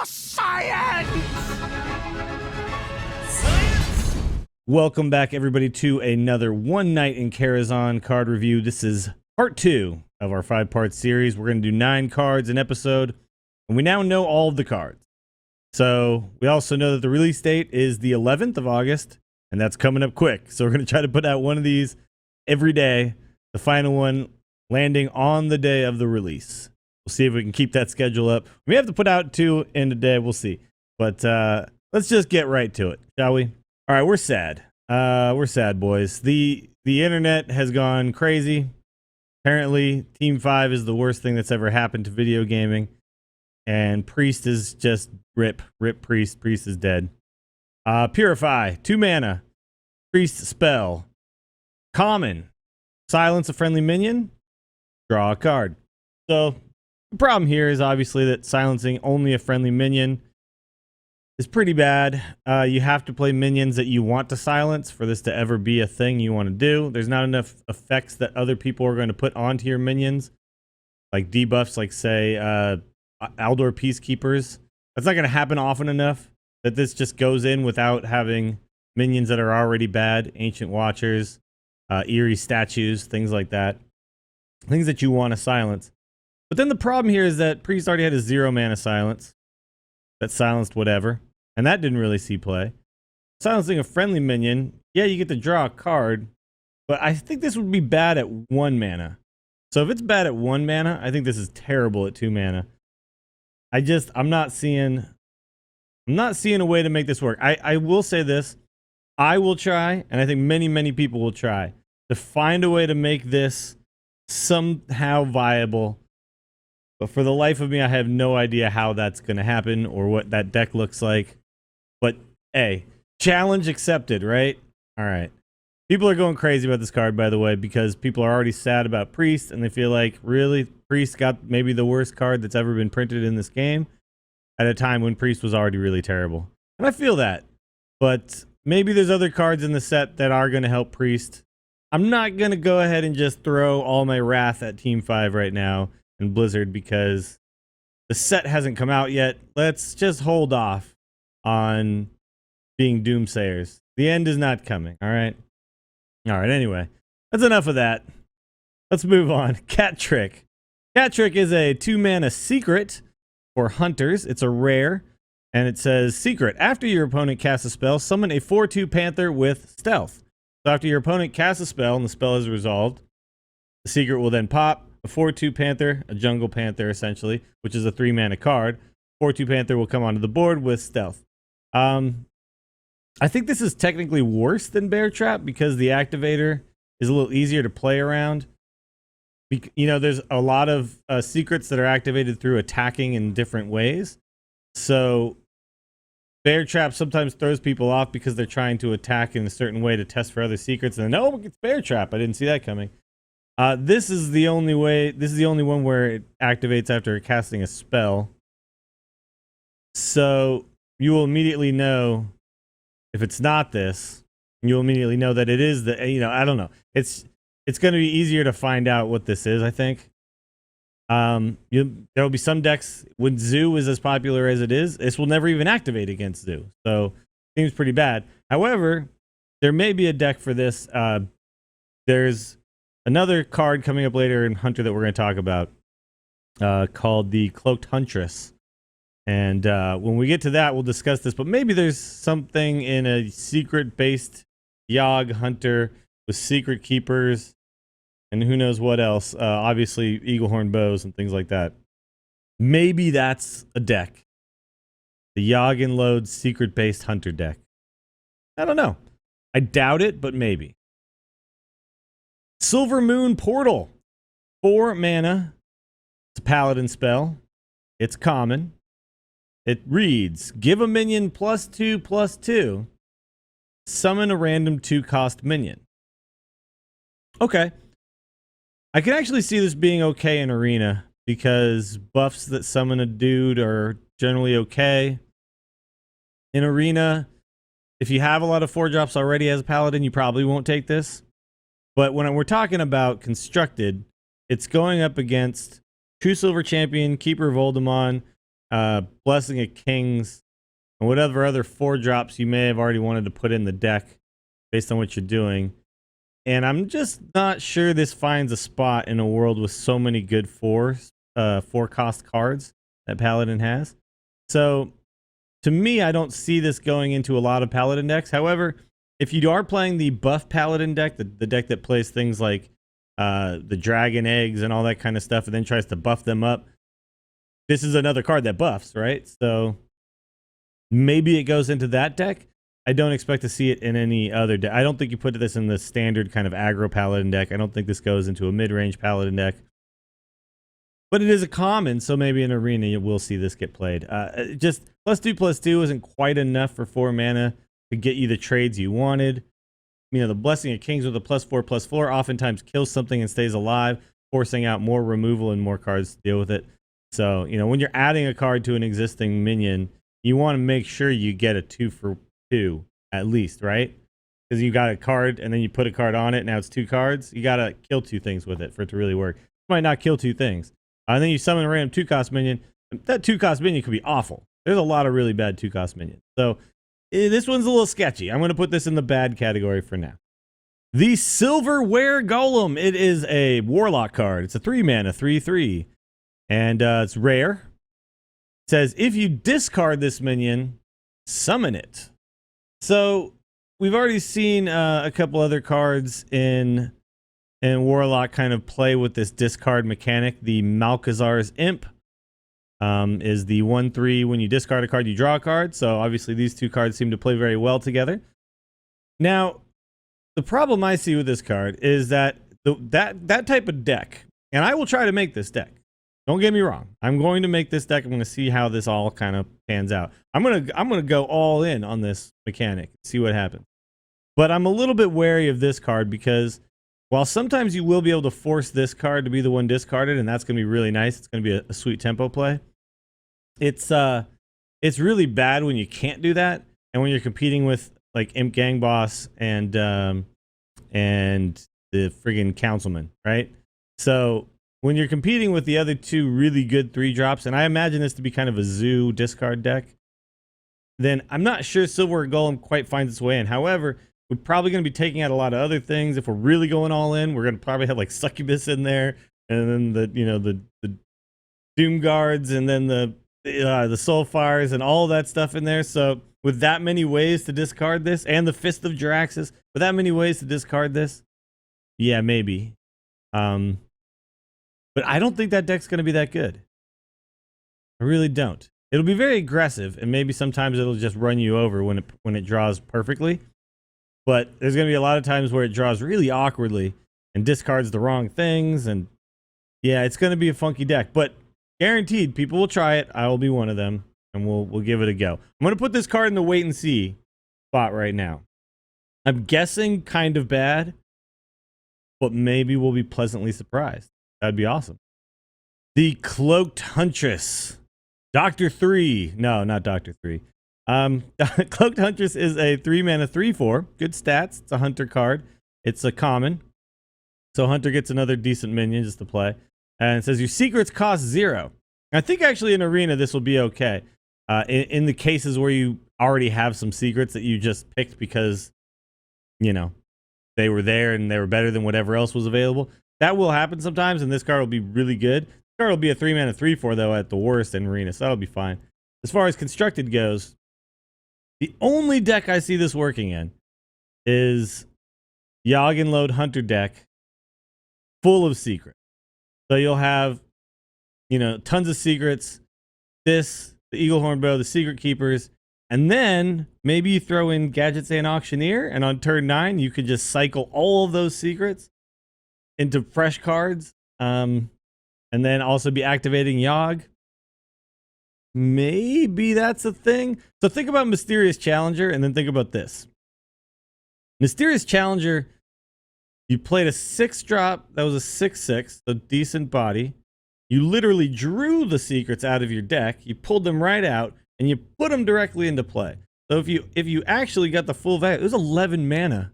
for science! Welcome back, everybody, to another One Night in Karazhan card review. This is part 2 of our 5-part series. We're going to do 9 cards an episode, and we now know all of the cards. So we also know that the release date is the 11th of August, and that's coming up quick. So we're going to try to put out one of these every day, the final one landing on the day of the release. We'll see if we can keep that schedule up. We have to put out 2 in a day. We'll see. But let's just get right to it, shall we? All right, we're sad. We're sad, boys. The internet has gone crazy. Apparently, Team 5 is the worst thing that's ever happened to video gaming. And Priest is just rip Priest. Priest is dead. Purify, 2 mana. Priest spell. Common. Silence a friendly minion. Draw a card. So, the problem here is obviously that silencing only a friendly minion is pretty bad. You have to play minions that you want to silence for this to ever be a thing you want to do. There's not enough effects that other people are going to put onto your minions. Like debuffs, like say, Aldor Peacekeepers. That's not going to happen often enough that this just goes in without having minions that are already bad. Ancient Watchers, Eerie Statues, things like that. Things that you want to silence. But then the problem here is that Priest already had a 0 mana silence. That silenced whatever. And that didn't really see play. Silencing a friendly minion, yeah, you get to draw a card. But I think this would be bad at 1 mana. So if it's bad at 1 mana, I think this is terrible at 2 mana. I'm not seeing a way to make this work. I will say this. I will try, and I think many people will try, to find a way to make this somehow viable. But for the life of me, I have no idea how that's going to happen or what that deck looks like. But, hey, challenge accepted, right? All right. People are going crazy about this card, by the way, because people are already sad about Priest, and they feel like, really, Priest got maybe the worst card that's ever been printed in this game at a time when Priest was already really terrible. And I feel that. But maybe there's other cards in the set that are going to help Priest. I'm not going to go ahead and just throw all my wrath at Team 5 right now and Blizzard because the set hasn't come out yet. Let's just hold off on being doomsayers. The end is not coming, all right? All right, anyway, that's enough of that. Let's move on. Cat Trick. Cat Trick is a 2 mana secret for hunters. It's a rare, and it says secret. After your opponent casts a spell, summon a 4/2 panther with stealth. So after your opponent casts a spell and the spell is resolved, the secret will then pop. A 4/2 panther, a jungle panther essentially, which is a 3 mana card. 4/2 panther will come onto the board with stealth. I think this is technically worse than Bear Trap because the activator is a little easier to play around. You know, there's a lot of secrets that are activated through attacking in different ways. So Bear Trap sometimes throws people off because they're trying to attack in a certain way to test for other secrets. And then, oh, it's Bear Trap. I didn't see that coming. This is the only way. This is the only one where it activates after casting a spell. So you will immediately know if it's not this. You'll immediately know that it is the. You know, I don't know. It's going to be easier to find out what this is. I think. There will be some decks when Zoo is as popular as it is. This will never even activate against Zoo. So seems pretty bad. However, there may be a deck for this. There's another card coming up later in Hunter that we're going to talk about called the Cloaked Huntress. And when we get to that, we'll discuss this. But maybe there's something in a secret-based Yogg Hunter with secret keepers and who knows what else. Obviously, Eaglehorn bows and things like that. Maybe that's a deck. The Yogg and Load secret-based Hunter deck. I don't know. I doubt it, but maybe. Silvermoon Portal, 4 mana. It's a Paladin spell. It's common. It reads, give a minion +2/+2. Summon a random 2-cost minion. Okay. I can actually see this being okay in Arena because buffs that summon a dude are generally okay. In Arena, if you have a lot of 4-drops already as a Paladin, you probably won't take this. But when we're talking about constructed, it's going up against True Silver Champion, Keeper of Oldemon, Blessing of Kings, and whatever other 4-drops you may have already wanted to put in the deck based on what you're doing. And I'm just not sure this finds a spot in a world with so many good 4-cost cards that Paladin has. So to me, I don't see this going into a lot of Paladin decks. However, if you are playing the buff Paladin deck, the deck that plays things like the dragon eggs and all that kind of stuff and then tries to buff them up, this is another card that buffs, right? So maybe it goes into that deck. I don't expect to see it in any other deck. I don't think you put this in the standard kind of aggro Paladin deck. I don't think this goes into a mid-range Paladin deck. But it is a common, so maybe in Arena you will see this get played. Just +2/+2 isn't quite enough for 4 mana to get you the trades you wanted. You know, the Blessing of Kings with a +4/+4 oftentimes kills something and stays alive, forcing out more removal and more cards to deal with it. So, you know, when you're adding a card to an existing minion, you want to make sure you get a 2-for-2 at least, right? Because you got a card and then you put a card on it, now it's 2 cards. You got to kill 2 things with it for it to really work. You might not kill 2 things. And then you summon a random 2-cost minion. That 2-cost minion could be awful. There's a lot of really bad 2-cost minions. So this one's a little sketchy. I'm going to put this in the bad category for now. The Silverware Golem. It is a Warlock card. It's a 3-mana, 3/3. And it's rare. It says, if you discard this minion, summon it. So we've already seen a couple other cards in Warlock kind of play with this discard mechanic. The Malkazar's Imp is the 1/3. When you discard a card, you draw a card. So obviously these 2 cards seem to play very well together. Now, the problem I see with this card is that that type of deck, and I will try to make this deck. Don't get me wrong. I'm going to make this deck. I'm going to see how this all kind of pans out. I'm going to go all in on this mechanic, see what happens. But I'm a little bit wary of this card because while sometimes you will be able to force this card to be the one discarded, and that's going to be really nice. It's going to be a sweet tempo play. It's really bad when you can't do that, and when you're competing with like Imp Gang Boss and the friggin' Councilman, right? So when you're competing with the other 2 really good 3-drops, and I imagine this to be kind of a zoo discard deck, then I'm not sure Silverware Golem quite finds its way in. However, we're probably going to be taking out a lot of other things. If we're really going all in, we're going to probably have like Succubus in there, and then the Doom Guards, and then the Soulfires, and all that stuff in there. So with that many ways to discard this, and the Fist of Jaraxxus, with that many ways to discard this, yeah, maybe. But I don't think that deck's going to be that good. I really don't. It'll be very aggressive, and maybe sometimes it'll just run you over when it draws perfectly. But there's going to be a lot of times where it draws really awkwardly and discards the wrong things. And yeah, it's going to be a funky deck. But guaranteed, people will try it. I will be one of them, and we'll give it a go. I'm going to put this card in the wait and see spot right now. I'm guessing kind of bad, but maybe we'll be pleasantly surprised. That'd be awesome. The Cloaked Huntress. Dr. 3. No, not Dr. 3. Cloaked Huntress is a 3-mana 3/4. Good stats. It's a Hunter card. It's a common. So Hunter gets another decent minion just to play. And it says your secrets cost 0. I think actually in Arena this will be okay. In the cases where you already have some secrets that you just picked because, you know, they were there and they were better than whatever else was available. That will happen sometimes, and this card will be really good. This card will be a 3-mana 3/4, though, at the worst in Arena, so that'll be fine. As far as constructed goes, the only deck I see this working in is Yogg and Load Hunter deck full of secrets. So you'll have, you know, tons of secrets, this, the Eaglehorn Bow, the Secret Keepers, and then maybe you throw in Gadgets and Auctioneer, and on turn 9, you could just cycle all of those secrets into fresh cards, and then also be activating Yogg. Maybe that's a thing. So think about Mysterious Challenger, and then think about this. Mysterious Challenger, you played a 6-drop, that was a 6/6, so decent body. You literally drew the secrets out of your deck, you pulled them right out, and you put them directly into play. So if you actually got the full value, it was 11 mana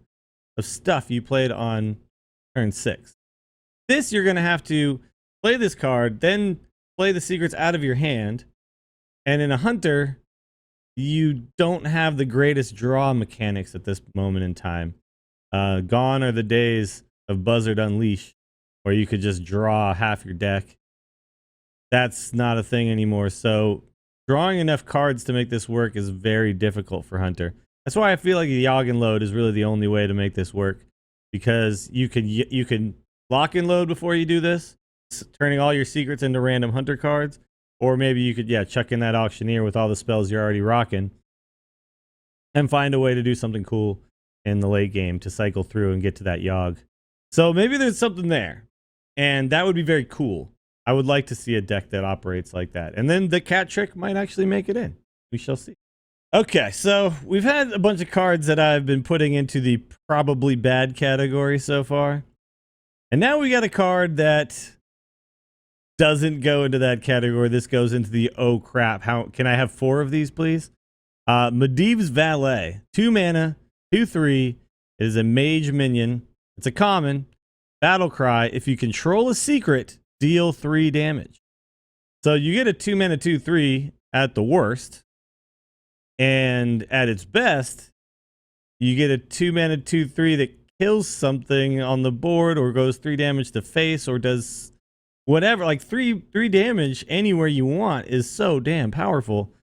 of stuff you played on turn 6. This, you're going to have to play this card, then play the secrets out of your hand, And in a hunter, you don't have the greatest draw mechanics at this moment in time. Gone are the days of Buzzard Unleash, where you could just draw half your deck. That's not a thing anymore. So drawing enough cards to make this work is very difficult for Hunter. That's why I feel like the Yogg and Load is really the only way to make this work, because you can lock and load before you do this, turning all your secrets into random Hunter cards, or maybe you could chuck in that Auctioneer with all the spells you're already rocking, and find a way to do something cool in the late game to cycle through and get to that Yogg. So maybe there's something there, and that would be very cool. I would like to see a deck that operates like that. And then the cat trick might actually make it in. We shall see. Okay, so we've had a bunch of cards that I've been putting into the probably bad category so far. And now we got a card that doesn't go into that category. This goes into the oh crap. How can I have 4 of these, please? Medivh's Valet. 2 mana, 2/3. It is a mage minion. It's a common. Battle cry. If you control a secret, deal 3 damage. So you get a 2 mana 2/3 at the worst. And at its best, you get a 2 mana 2/3 that kills something on the board, or goes 3 damage to face, or does whatever. Like 3 damage anywhere you want is so damn powerful.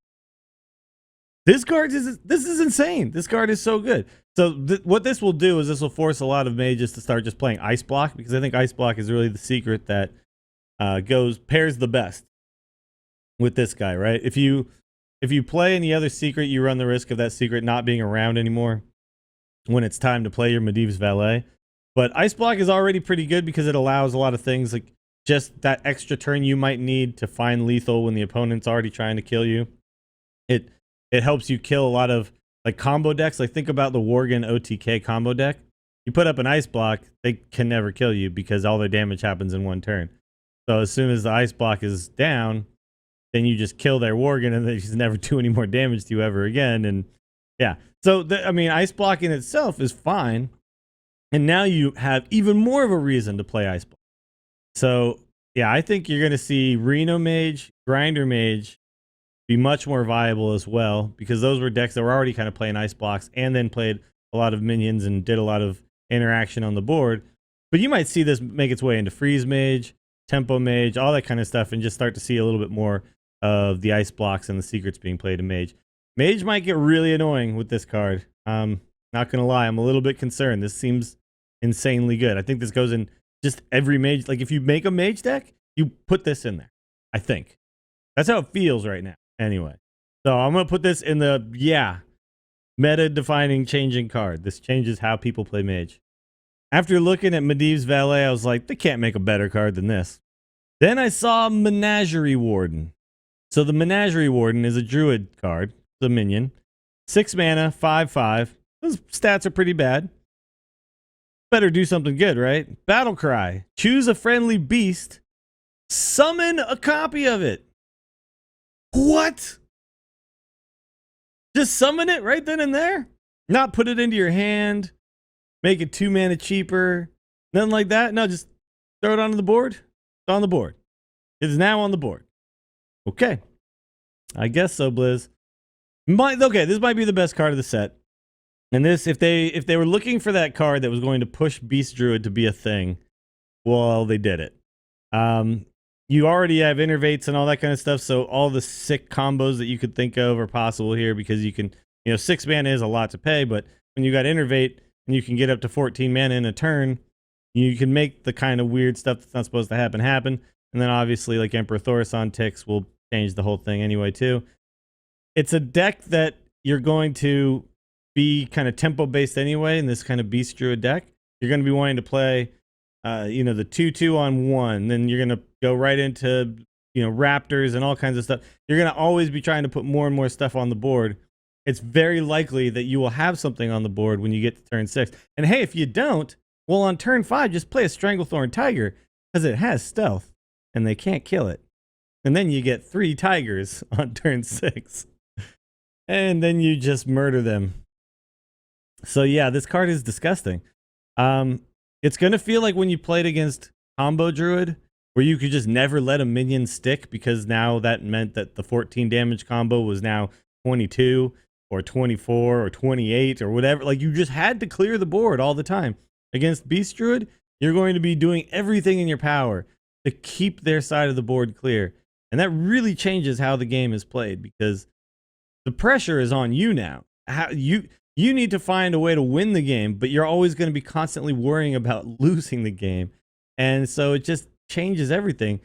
This is insane. This card is so good. So what this will do is this will force a lot of mages to start just playing Ice Block, because I think Ice Block is really the secret that pairs the best with this guy, right? If you play any other secret, you run the risk of that secret not being around anymore when it's time to play your Medivh's Valet. But Ice Block is already pretty good because it allows a lot of things, like just that extra turn you might need to find lethal when the opponent's already trying to kill you. It helps you kill a lot of like combo decks. Like think about the Worgen OTK combo deck. You put up an Ice Block, they can never kill you because all their damage happens in one turn. So as soon as the Ice Block is down, then you just kill their Worgen and they just never do any more damage to you ever again. And yeah, so I mean, Ice Block in itself is fine. And now you have even more of a reason to play Ice Block. So yeah, I think you're going to see Reno Mage, Grinder Mage be much more viable as well, because those were decks that were already kind of playing Ice Blocks and then played a lot of minions and did a lot of interaction on the board. But you might see this make its way into Freeze Mage, Tempo Mage, all that kind of stuff, and just start to see a little bit more of the Ice Blocks and the secrets being played in Mage. Mage might get really annoying with this card. Not going to lie, I'm a little bit concerned. This seems insanely good. I think this goes in just every Mage. Like if you make a Mage deck, you put this in there. I think. That's how it feels right now. Anyway, so I'm going to put this in the, meta-defining changing card. This changes how people play Mage. After looking at Medivh's Valet, I was like, they can't make a better card than this. Then I saw Menagerie Warden. So the Menagerie Warden is a Druid card, the minion. 6 mana, 5/5. Those stats are pretty bad. Better do something good, right? Battle cry. Choose a friendly beast. Summon a copy of it. What? Just summon it right then and there? Not put it into your hand, make it 2 mana cheaper, nothing like that? No, just throw it onto the board. It's on the board. It's now on the board. Okay. I guess so, Blizz. Okay, this might be the best card of the set. And this, if they were looking for that card that was going to push Beast Druid to be a thing, well, they did it. You already have Innervates and all that kind of stuff, so all the sick combos that you could think of are possible here, because you can, 6 mana is a lot to pay, but when you got Innervate and you can get up to 14 mana in a turn, you can make the kind of weird stuff that's not supposed to happen. And then obviously, like Emperor Thaurissan ticks will change the whole thing anyway, too. It's a deck that you're going to be kind of tempo-based anyway in this kind of Beast Druid deck. You're going to be wanting to play the 2/2 on 1, then you're going to go right into, Raptors and all kinds of stuff. You're going to always be trying to put more and more stuff on the board. It's very likely that you will have something on the board when you get to turn 6. And hey, if you don't, well, on turn 5, just play a Stranglethorn Tiger, because it has stealth and they can't kill it. And then you get 3 tigers on turn 6. And then you just murder them. So yeah, this card is disgusting. It's going to feel like when you played against Combo Druid, where you could just never let a minion stick because now that meant that the 14 damage combo was now 22 or 24 or 28 or whatever. Like, you just had to clear the board all the time. Against Beast Druid, you're going to be doing everything in your power to keep their side of the board clear. And that really changes how the game is played because the pressure is on you now. You need to find a way to win the game, but you're always going to be constantly worrying about losing the game. And so it just changes everything.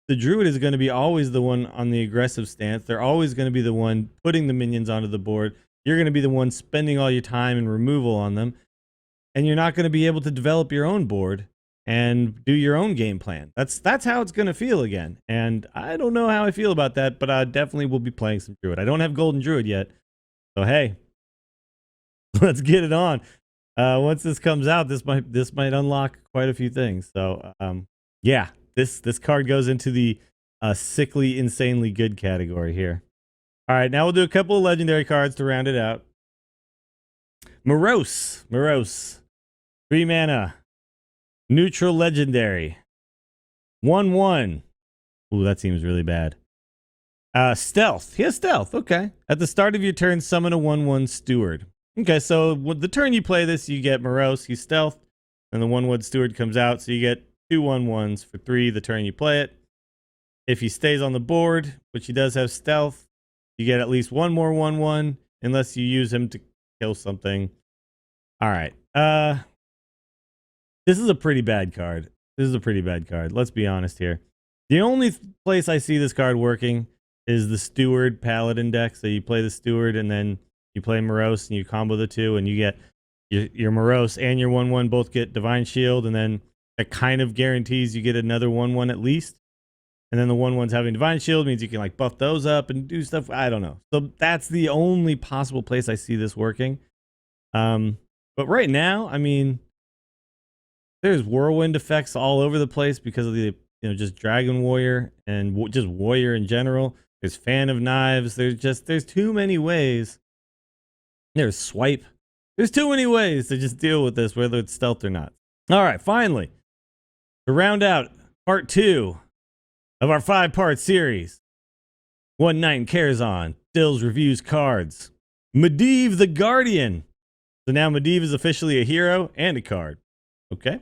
The Druid is going to be always the one on the aggressive stance. They're always going to be the one putting the minions onto the board. You're going to be the one spending all your time and removal on them. And you're not going to be able to develop your own board and do your own game plan. That's how it's going to feel again. And I don't know how I feel about that, but I definitely will be playing some Druid. I don't have Golden Druid yet. So hey, let's get it on. Once this comes out, this might unlock quite a few things. So yeah, this card goes into the sickly, insanely good category here. All right, now we'll do a couple of legendary cards to round it out. Moroes, 3 mana, neutral legendary, 1/1. Ooh, that seems really bad. Stealth. He has stealth. Okay. At the start of your turn, summon a 1/1 steward. Okay, so the turn you play this, you get Moroes. He's stealth, and the 1/1 steward comes out, so you get 2 1/1s for 3 the turn you play it. If he stays on the board, which he does have stealth, you get at least 1 more 1/1 unless you use him to kill something. All right. This is a pretty bad card. Let's be honest here. The only place I see this card working is the Steward Paladin deck. So you play the Steward and then you play Moroes and you combo the two and you get your Moroes and your 1/1 both get Divine Shield, and then that kind of guarantees you get another 1/1 at least. And then the 1/1s having Divine Shield means you can like buff those up and do stuff. I don't know. So that's the only possible place I see this working. But right now, I mean, there's whirlwind effects all over the place because of the, just Dragon Warrior and just Warrior in general. There's Fan of Knives. There's too many ways. There's Swipe. There's too many ways to just deal with this, whether it's stealth or not. All right, finally, to round out part 2 of our 5-part series, One Night in Karazhan, Dills reviews cards. Medivh the Guardian. So now Medivh is officially a hero and a card. Okay.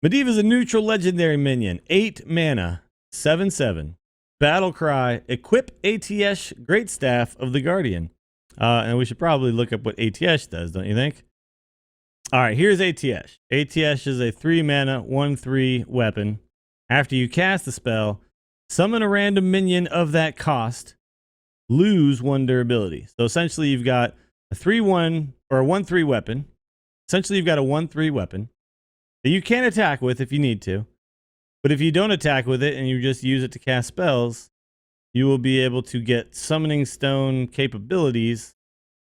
Medivh is a neutral legendary minion. 8 mana, 7/7. Battle Cry. Equip ATS Great Staff of the Guardian. And we should probably look up what ATS does, don't you think? All right, here's ATS. ATS is a 3 mana, 1/3 weapon. After you cast the spell, summon a random minion of that cost. Lose 1 durability. So essentially you've got a 3/1 or a 1/3 weapon. Essentially you've got a 1/3 weapon that you can attack with if you need to. But if you don't attack with it and you just use it to cast spells, you will be able to get Summoning Stone capabilities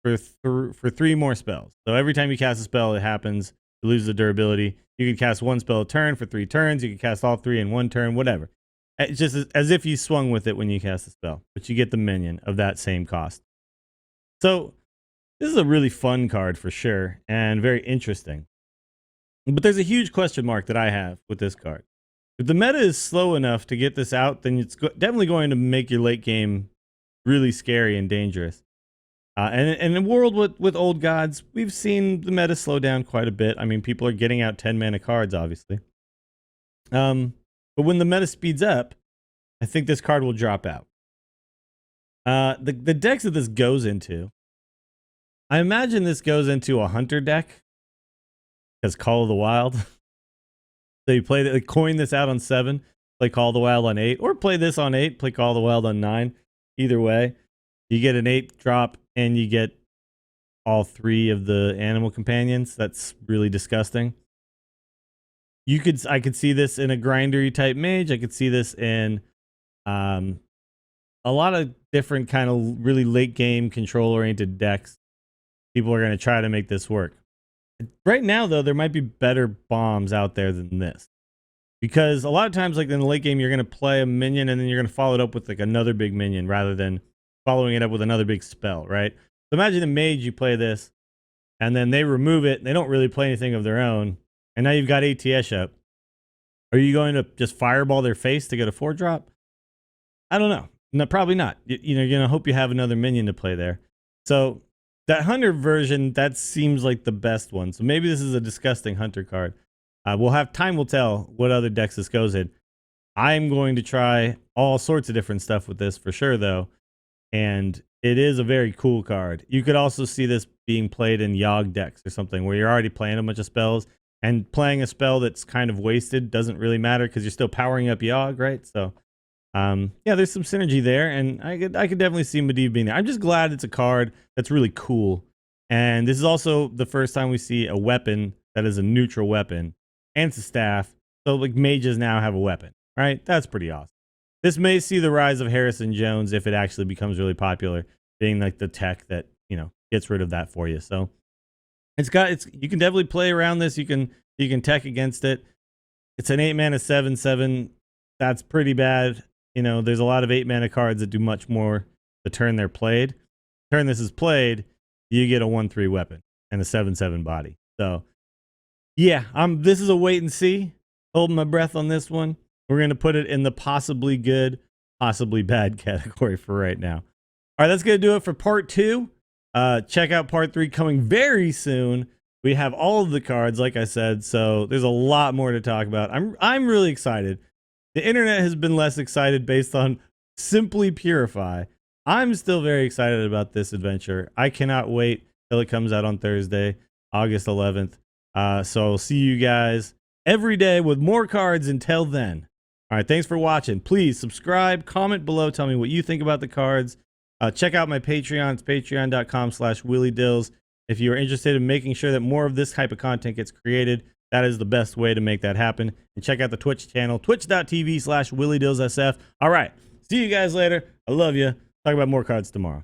for 3 more spells. So every time you cast a spell, it happens. You lose the durability. You can cast 1 spell a turn for 3 turns. You can cast all 3 in 1 turn, whatever. It's just as if you swung with it when you cast the spell, but you get the minion of that same cost. So this is a really fun card for sure and very interesting. But there's a huge question mark that I have with this card. If the meta is slow enough to get this out, then it's definitely going to make your late game really scary and dangerous. And in a world with old gods, we've seen the meta slow down quite a bit. I mean, people are getting out 10 mana cards, obviously. But when the meta speeds up, I think this card will drop out. The decks that this goes into, I imagine this goes into a Hunter deck, because Call of the Wild. So you play coin this out on 7, play Call of the Wild on 8, or play this on 8, play Call of the Wild on 9. Either way, you get an 8 drop and you get all 3 of the animal companions. That's really disgusting. I could see this in a grindery type mage. I could see this in a lot of different kind of really late game control oriented decks. People are going to try to make this work. Right now, though, there might be better bombs out there than this. Because a lot of times, like in the late game, you're going to play a minion and then you're going to follow it up with like another big minion rather than following it up with another big spell, right? So imagine a mage, you play this, and then they remove it, and they don't really play anything of their own, and now you've got ATS up. Are you going to just fireball their face to get a 4-drop? I don't know. No, probably not. You know, you're gonna hope you have another minion to play there. So that hunter version, that seems like the best one. So maybe this is a disgusting hunter card. We'll have time will tell what other decks this goes in. I'm going to try all sorts of different stuff with this for sure, though. And it is a very cool card. You could also see this being played in Yogg decks or something where you're already playing a bunch of spells, and playing a spell that's kind of wasted doesn't really matter because you're still powering up Yogg, right? So, yeah, there's some synergy there, and I could definitely see Medivh being there. I'm just glad it's a card that's really cool. And this is also the first time we see a weapon that is a neutral weapon, and it's a staff. So, like, mages now have a weapon, right? That's pretty awesome. This may see the rise of Harrison Jones if it actually becomes really popular, being like the tech that, you know, gets rid of that for you. So you can definitely play around this. You can tech against it. It's an 8-mana 7/7. That's pretty bad. You know, there's a lot of 8-mana cards that do much more the turn they're played. Turn this is played, you get a 1/3 weapon and a 7/7 body. So yeah, this is a wait and see. Holding my breath on this one. We're going to put it in the possibly good, possibly bad category for right now. All right, that's going to do it for part 2. Check out part 3 coming very soon. We have all of the cards, like I said, so there's a lot more to talk about. I'm really excited. The internet has been less excited based on simply Purify. I'm still very excited about this adventure. I cannot wait till it comes out on Thursday, August 11th. So I'll see you guys every day with more cards until then. All right, thanks for watching. Please subscribe, comment below, tell me what you think about the cards. Check out my Patreon. It's patreon.com/WillyDills. If you're interested in making sure that more of this type of content gets created, that is the best way to make that happen. And check out the Twitch channel, twitch.tv/WillyDillsSF. All right, see you guys later. I love you. Talk about more cards tomorrow.